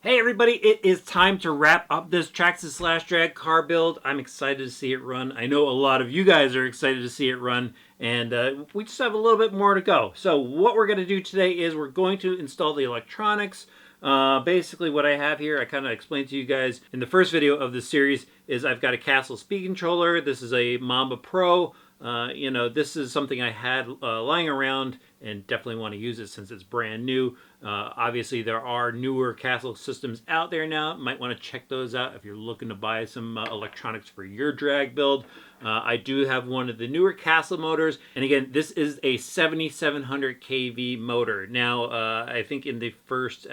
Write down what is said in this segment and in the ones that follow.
Hey everybody, it is time to wrap up this Traxxas Slash Drag car build. I'm excited to see it run. I know a lot of you guys are excited to see it run, and we just have a little bit more to go. So what we're going to do today is we're going to install the electronics. Basically what I have here, I kind of explained to you guys in the first video of this series, is I've got a Castle speed controller. This is a Mamba Pro. This is something I had lying around and definitely want to use it since it's brand new. Obviously, there are newer Castle systems out there now. Might want to check those out if you're looking to buy some electronics for your drag build. I do have one of the newer Castle motors, and again, this is a 7700 kV motor. Now, I think in the first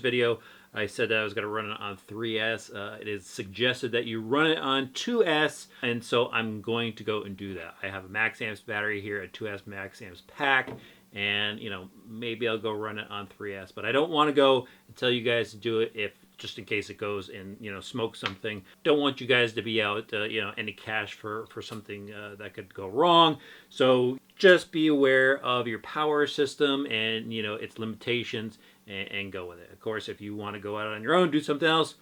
video, I said that I was going to run it on 3S. It is suggested that you run it on 2S, and so I'm going to go and do that. I have a max amps battery here, a 2S max amps pack, and maybe I'll go run it on 3S. But I don't want to go and tell you guys to do it if just in case it goes and smoke something. Don't want you guys to be out any cash for something that could go wrong. So just be aware of your power system and its limitations, and go with it. Of course, if you want to go out on your own, do something else,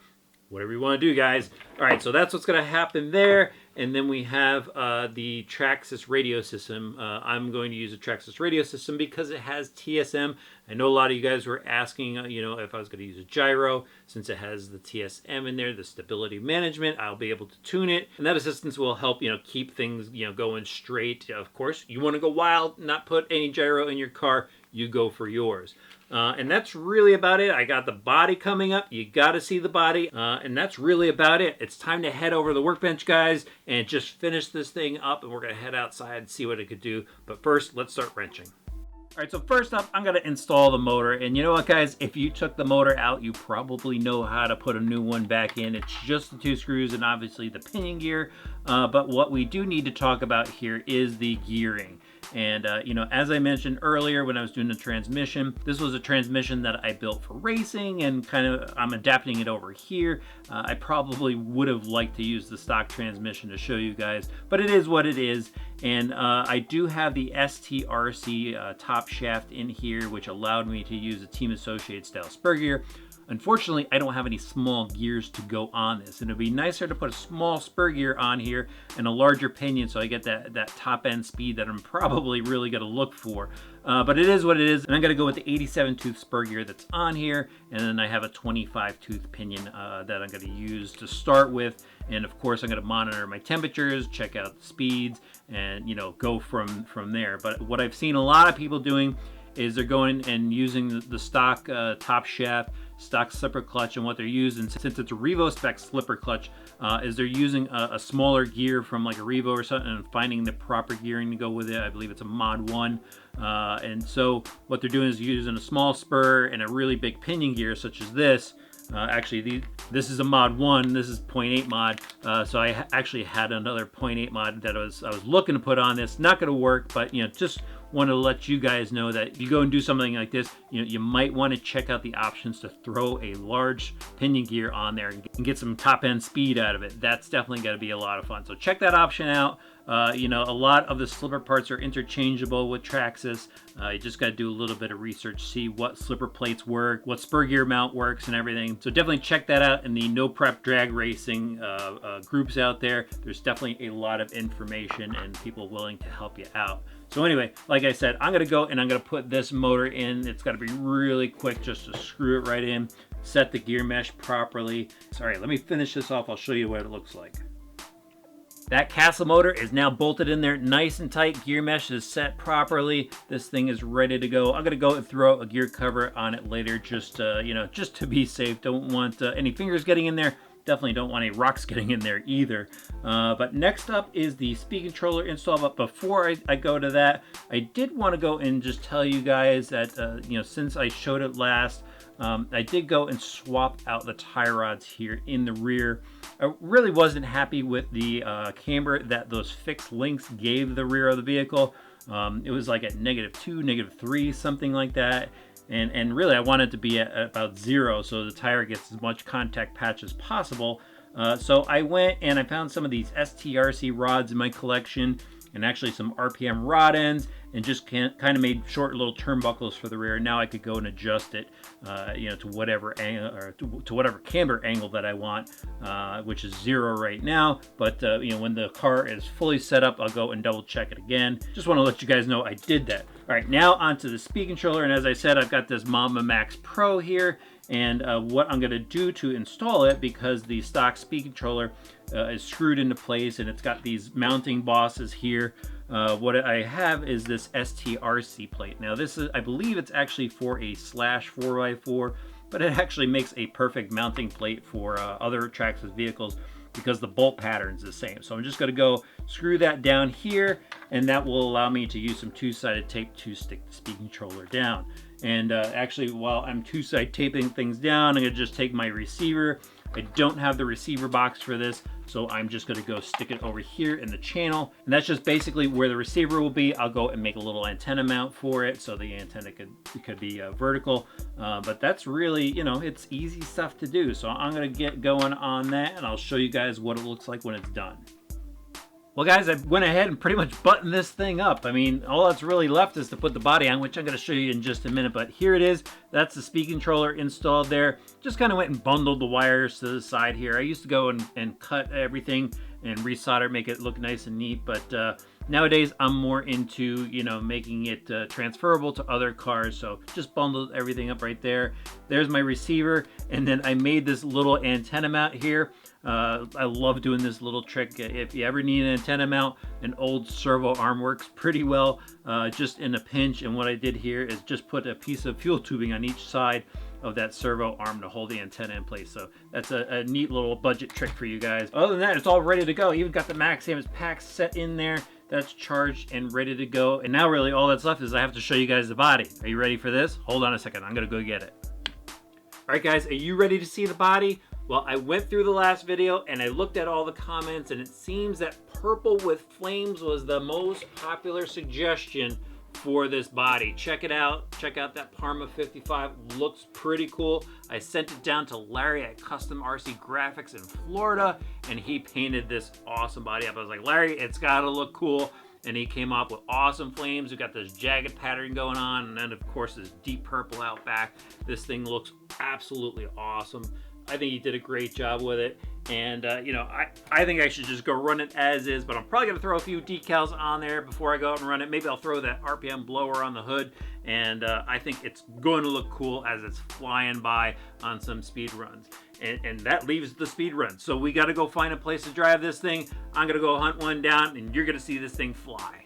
whatever you want to do, guys. All right, so that's what's going to happen there. And then we have the Traxxas radio system. I'm going to use a Traxxas radio system because it has TSM. I know a lot of you guys were asking, if I was going to use a gyro. Since it has the TSM in there, the stability management, I'll be able to tune it. And that assistance will help, keep things, going straight. Of course, you want to go wild, not put any gyro in your car, you go for yours. And that's really about it. I got the body coming up. You got to see the body. And that's really about it. It's time to head over to the workbench, guys, and just finish this thing up. And we're going to head outside and see what it could do. But first, let's start wrenching. All right, so first up, I'm going to install the motor. And you know what, guys? If you took the motor out, you probably know how to put a new one back in. It's just the 2 screws and obviously the pinion gear. But what we do need to talk about here is the gearing. And, as I mentioned earlier when I was doing the transmission, this was a transmission that I built for racing and I'm adapting it over here. I probably would have liked to use the stock transmission to show you guys, but it is what it is. And I do have the STRC top shaft in here, which allowed me to use a Team Associated style spur gear. Unfortunately, I don't have any small gears to go on this, and it'd be nicer to put a small spur gear on here and a larger pinion so I get that top end speed that I'm probably really going to look for. But it is what it is, and I'm going to go with the 87 tooth spur gear that's on here, and then I have a 25 tooth pinion that I'm going to use to start with. And of course, I'm going to monitor my temperatures, check out the speeds, and go from there. But what I've seen a lot of people doing is they're going and using the stock top shaft, stock slipper clutch, and what they're using, since it's a Revo spec slipper clutch, is they're using a smaller gear from like a Revo or something and finding the proper gearing to go with it. I believe it's a Mod 1. And so what they're doing is using a small spur and a really big pinion gear such as this. Actually, this is a Mod 1, this is 0.8 mod, so I actually had another 0.8 mod that I was looking to put on this. Not going to work, but just want to let you guys know that if you go and do something like this, you might want to check out the options to throw a large pinion gear on there and get some top end speed out of it. That's definitely going to be a lot of fun. So check that option out. A lot of the slipper parts are interchangeable with Traxxas. You just got to do a little bit of research, see what slipper plates work, what spur gear mount works, and everything. So definitely check that out in the No Prep Drag Racing groups out there. There's definitely a lot of information and people willing to help you out. So anyway, like I said, I'm going to go and I'm going to put this motor in. It's got to be really quick just to screw it right in, set the gear mesh properly. Sorry, let me finish this off. I'll show you what it looks like. That Castle motor is now bolted in there nice and tight. Gear mesh is set properly. This thing is ready to go. I'm going to go and throw a gear cover on it later just to be safe. Don't want any fingers getting in there. Definitely don't want any rocks getting in there either. But next up is the speed controller install. But before I go to that, I did want to go and just tell you guys that, since I showed it last, I did go and swap out the tie rods here in the rear. I really wasn't happy with the camber that those fixed links gave the rear of the vehicle. It was like at -2, -3, something like that. And really, I want it to be at about 0 so the tire gets as much contact patch as possible. So I went and I found some of these STRC rods in my collection. and actually some RPM rod ends, and just kind of made short little turnbuckles for the rear. Now I could go and adjust it, to whatever angle, or to whatever camber angle that I want, which is 0 right now. But when the car is fully set up, I'll go and double check it again. Just want to let you guys know I did that. All right, now onto the speed controller, and as I said, I've got this Mamba Max Pro here, and what I'm going to do to install it, because the stock speed controller is screwed into place and it's got these mounting bosses here. What I have is this STRC plate. Now this is, I believe it's actually for a Slash 4x4, but it actually makes a perfect mounting plate for other Traxxas vehicles, because the bolt pattern is the same. So I'm just going to go screw that down here, and that will allow me to use some two-sided tape to stick the speed controller down. And actually, while I'm two-side taping things down, I'm going to just take my receiver. I don't have the receiver box for this, so I'm just going to go stick it over here in the channel, and that's just basically where the receiver will be. I'll go and make a little antenna mount for it, so the antenna could be vertical, but that's really, it's easy stuff to do. So I'm going to get going on that, and I'll show you guys what it looks like when it's done. Well guys, I went ahead and pretty much buttoned this thing up. I mean, all that's really left is to put the body on, which I'm going to show you in just a minute, but here it is. That's the speed controller installed there. Just kind of went and bundled the wires to the side here. I used to go and cut everything and resolder, make it look nice and neat, but nowadays I'm more into, making it transferable to other cars, so just bundled everything up right there. There's my receiver, and then I made this little antenna mount here. I love doing this little trick. If you ever need an antenna mount, an old servo arm works pretty well, just in a pinch. And what I did here is just put a piece of fuel tubing on each side of that servo arm to hold the antenna in place. So that's a neat little budget trick for you guys. Other than that, it's all ready to go. Even got the Maxamus pack set in there. That's charged and ready to go. And now really all that's left is I have to show you guys the body. Are you ready for this? Hold on a second. I'm going to go get it. All right, guys, are you ready to see the body? Well, I went through the last video and I looked at all the comments, and it seems that purple with flames was the most popular suggestion for this body. Check it out. Check out that Parma 55. Looks pretty cool. I sent it down to Larry at Custom RC Graphics in Florida, and he painted this awesome body up. I was like, Larry, it's got to look cool. And he came up with awesome flames. We got this jagged pattern going on, and then of course this deep purple out back. This thing looks absolutely awesome. I think he did a great job with it, and I think I should just go run it as is, but I'm probably gonna throw a few decals on there before I go out and run it. Maybe I'll throw that RPM blower on the hood, and I think it's going to look cool as it's flying by on some speed runs. And that leaves the speed run. So we gotta go find a place to drive this thing. I'm gonna go hunt one down, and you're gonna see this thing fly.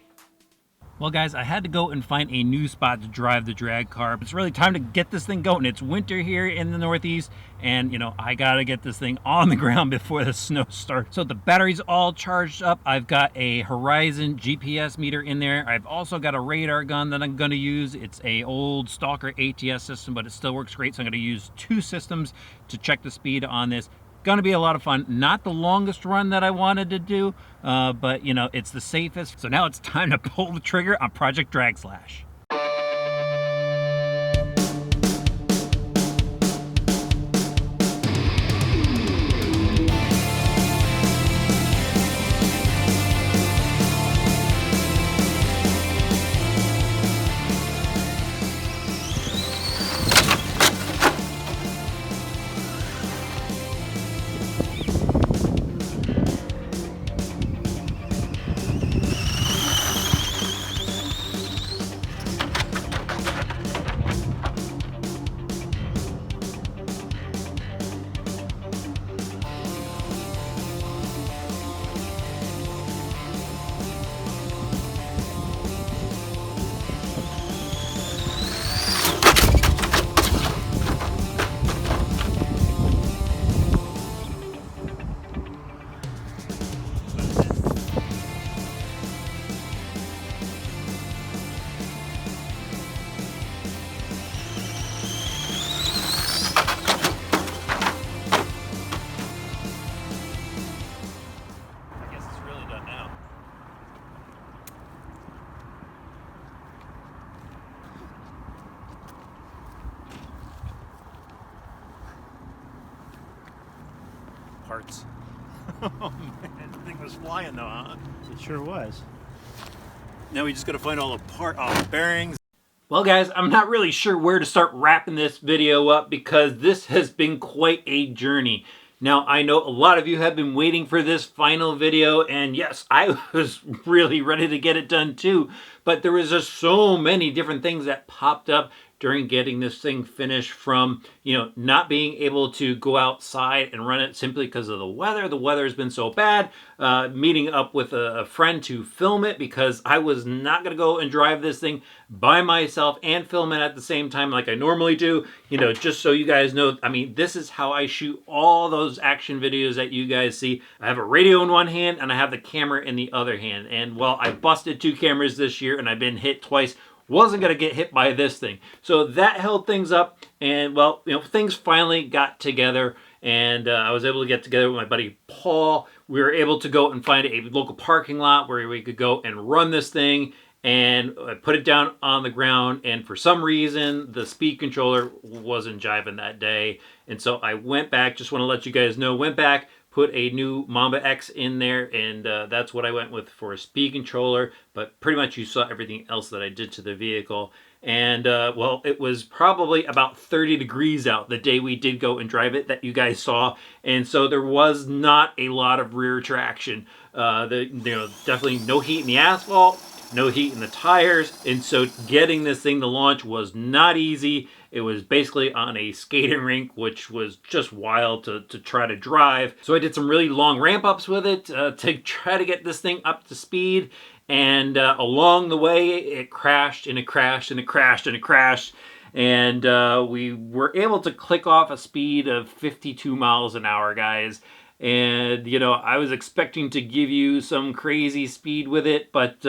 Well guys, I had to go and find a new spot to drive the drag car. It's really time to get this thing going. It's winter here in the Northeast, and I gotta get this thing on the ground before the snow starts. So the battery's all charged up. I've got a Horizon GPS meter in there. I've also got a radar gun that I'm gonna use. It's a old Stalker ATS system, but it still works great. So I'm gonna use 2 systems to check the speed on this. Gonna be a lot of fun. Not the longest run that I wanted to do, but it's the safest. So now it's time to pull the trigger on Project Drag Slash. Parts. Oh man, the thing was flying though, huh? It sure was. Now we just gotta find all the bearings. Well guys, I'm not really sure where to start wrapping this video up because this has been quite a journey. Now, I know a lot of you have been waiting for this final video, and yes, I was really ready to get it done too, but there was just so many different things that popped up during getting this thing finished, from, you know, not being able to go outside and run it simply because of the weather. The weather has been so bad. Meeting up with a friend to film it because I was not going to go and drive this thing by myself and film it at the same time like I normally do. You know, just so you guys know, I mean, this is how I shoot all those action videos that you guys see. I have a radio in one hand and I have the camera in the other hand. And well, I busted 2 cameras this year and I've been hit twice. Wasn't going to get hit by this thing. So that held things up, and well, you know, things finally got together, and I was able to get together with my buddy Paul. We were able to go and find a local parking lot where we could go and run this thing, and I put it down on the ground, and for some reason the speed controller wasn't jiving that day, and so I went back, just want to let you guys know, went back, put a new Mamba X in there, and that's what I went with for a speed controller. But pretty much you saw everything else that I did to the vehicle. And well, it was probably about 30 degrees out the day we did go and drive it that you guys saw, and so there was not a lot of rear traction. Definitely no heat in the asphalt, no heat in the tires, and so getting this thing to launch was not easy. It was basically on a skating rink, which was just wild to try to drive. So I did some really long ramp ups with it to try to get this thing up to speed. And along the way, it crashed and it crashed and it crashed and it crashed. And we were able to click off a speed of 52 miles an hour, guys. And, you know, I was expecting to give you some crazy speed with it, but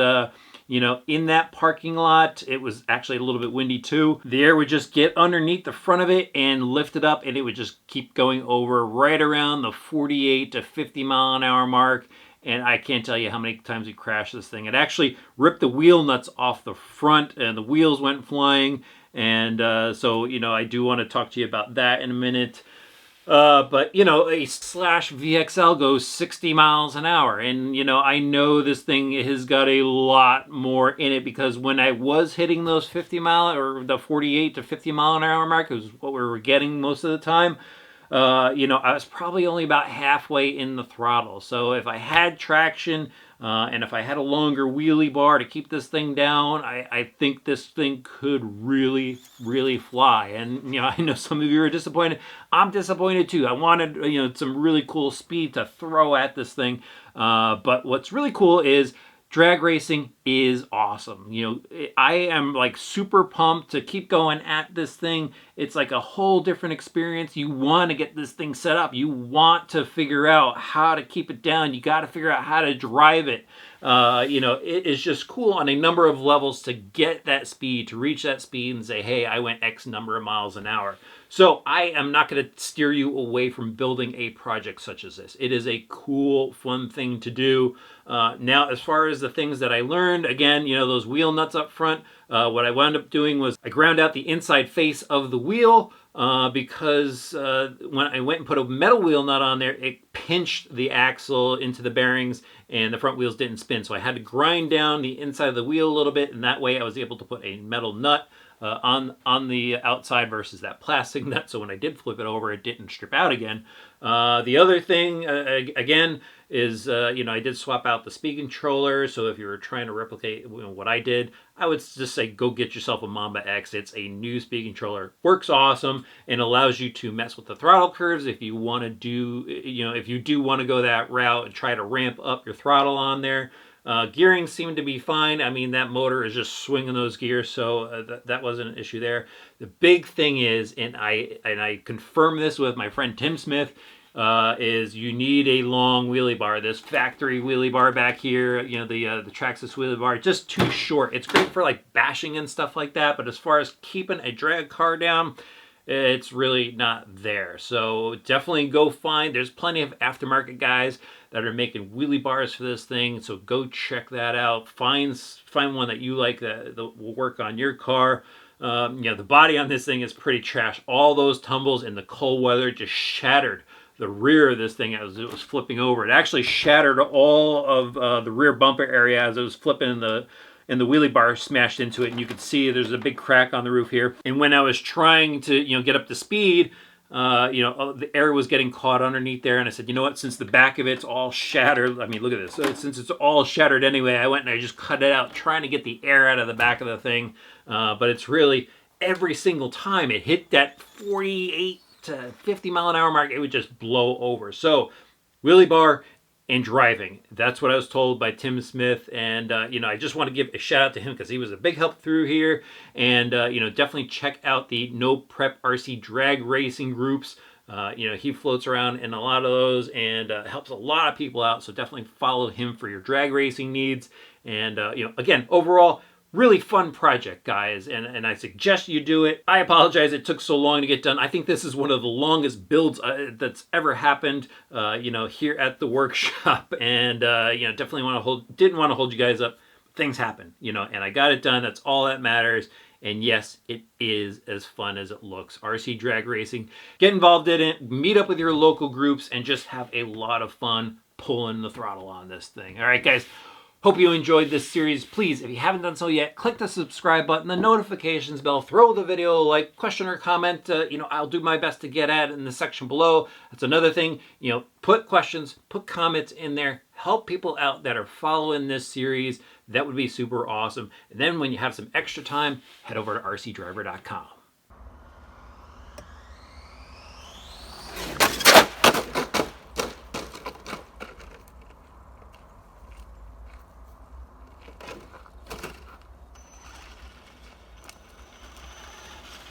you know, in that parking lot, it was actually a little bit windy too. The air would just get underneath the front of it and lift it up, and it would just keep going over right around the 48 to 50 mile an hour mark. And I can't tell you how many times we crashed this thing. It actually ripped the wheel nuts off the front, and the wheels went flying. And so, you know, I do want to talk to you about that in a minute. But, you know, a Slash VXL goes 60 miles an hour. And, you know, I know this thing has got a lot more in it, because when I was hitting those 50 mile or the 48 to 50 mile an hour mark, it was what we were getting most of the time. You know, I was probably only about halfway in the throttle. So if I had traction and if I had a longer wheelie bar to keep this thing down, I think this thing could really, really fly. And, you know, I know some of you are disappointed. I'm disappointed too. I wanted, you know, some really cool speed to throw at this thing. But what's really cool is drag racing is awesome. You know, I am like super pumped to keep going at this thing. It's like a whole different experience. You want to get this thing set up. You want to figure out how to keep it down. You got to figure out how to drive it. You know, it is just cool on a number of levels to get that speed, to reach that speed and say, hey, I went X number of miles an hour. So I am not going to steer you away from building a project such as this. It is a cool, fun thing to do. Now, as far as the things that I learned, again, you know, those wheel nuts up front, what I wound up doing was I ground out the inside face of the wheel because when I went and put a metal wheel nut on there, it pinched the axle into the bearings and the front wheels didn't spin. So I had to grind down the inside of the wheel a little bit, and that way I was able to put a metal nut on the outside versus that plastic nut, so when I did flip it over, it didn't strip out again. The other thing, again, is, you know, I did swap out the speed controller, so if you were trying to replicate what I did, I would just say go get yourself a Mamba X. It's a new speed controller. Works awesome and allows you to mess with the throttle curves if you want to do, you know, if you do want to go that route and try to ramp up your throttle on there. Gearing seemed to be fine. I mean, that motor is just swinging those gears, so that wasn't an issue there. The big thing is, and I confirm this with my friend Tim Smith, is you need a long wheelie bar. This factory wheelie bar back here, you know, the Traxxas wheelie bar, just too short. It's great for like bashing and stuff like that, but as far as keeping a drag car down, it's really not there. So definitely go find, there's plenty of aftermarket guys that are making wheelie bars for this thing, so go check that out. Find one that you like that will work on your car. You know, the body on this thing is pretty trash. All those tumbles in the cold weather just shattered the rear of this thing as it was flipping over. It actually shattered all of the rear bumper area as it was flipping and the wheelie bar smashed into it, and you could see there's a big crack on the roof here. And when I was trying to, get up to speed, the air was getting caught underneath there, and I said, you know what, since the back of it's all shattered, I mean, look at this. So since it's all shattered anyway, I went and I just cut it out, trying to get the air out of the back of the thing. But it's really, every single time it hit that 48 to 50 mile an hour mark, it would just blow over. So wheelie bar and driving. That's what I was told by Tim Smith. And, I just want to give a shout out to him because he was a big help through here. And, definitely check out the No Prep RC drag racing groups. He floats around in a lot of those and helps a lot of people out. So definitely follow him for your drag racing needs. And, again, overall, really fun project, guys, and I suggest you do it. I apologize it took so long to get done. I think this is one of the longest builds that's ever happened, here at the workshop, and definitely didn't want to hold you guys up. Things happen, and I got it done. That's all that matters. And yes, it is as fun as it looks. RC drag racing. Get involved in it, meet up with your local groups, and just have a lot of fun pulling the throttle on this thing. All right, guys. Hope you enjoyed this series. Please, if you haven't done so yet, click the subscribe button, the notifications bell, throw the video a like, question or comment. I'll do my best to get at it in the section below. That's another thing. Put questions, put comments in there. Help people out that are following this series. That would be super awesome. And then when you have some extra time, head over to rcdriver.com.